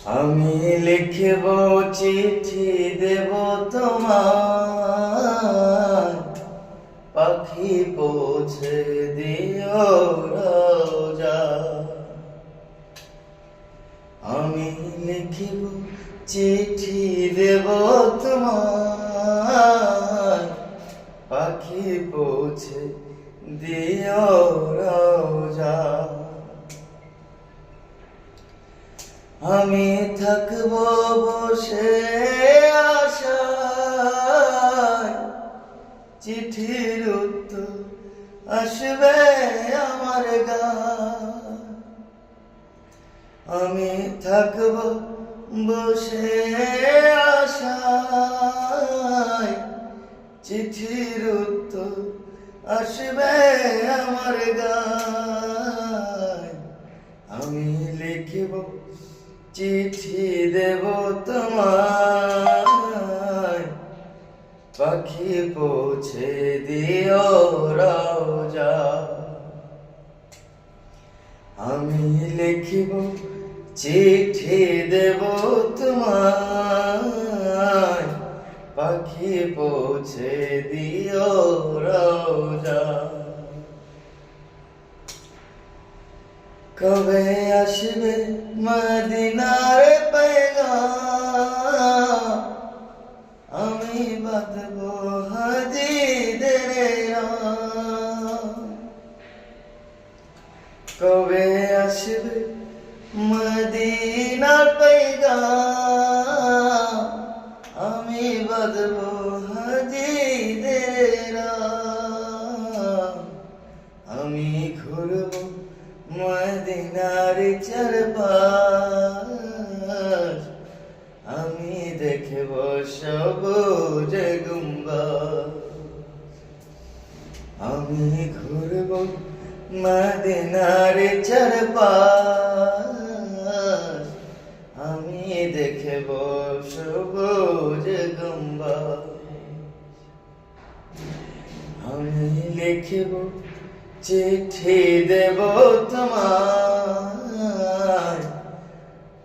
আমি লিখব চিঠি দেব তোমার, পাখি পৌঁছে দিও রোজা। আমি লিখব চিঠি দেব তোমার, পাখি পৌঁছে দিও রোজা। আমি থাকব বসে আশায়, চিঠির উত্তর আসবে আমার গায়ে। আমি থাকব বসে আশায়, চিঠির উত্তর আসবে আমার গায়ে। আমি লিখব চিঠি দেব তোমায়, পাখি পৌঁছে দিও রোজা। আমি লিখব চিঠি দেব তোমায়, পাখি পৌঁছে দিও রোজা। কবে আসবে মদিনার পেগাম, আমি বাঁধব হাজিদের রাম। কবে আসবে মদিনার পেগাম, আমি বাঁধব হাজিদের রাম। আমি ঘুরব মদিনার চারপাশ, আমি দেখব সবুজ গুম্বদ। আমি ঘুরব মদিনার চারপাশ, আমি দেখব সবুজ গুম্বদ। আমি লিখব চিঠি দেব তোমায়,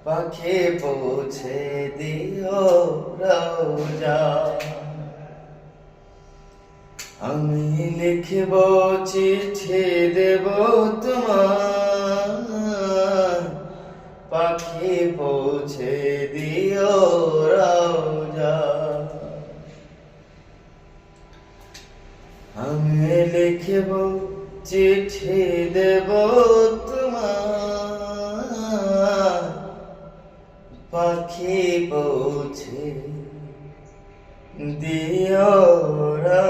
পাখি পৌঁছে দিও রোজা। আমি লিখব চিঠি দেব তোমায়, পাখি পৌঁছে দিও রোজা। আমি লিখব চিঠি দেব তোমার, পাখি পৌঁছে দিও রোজা।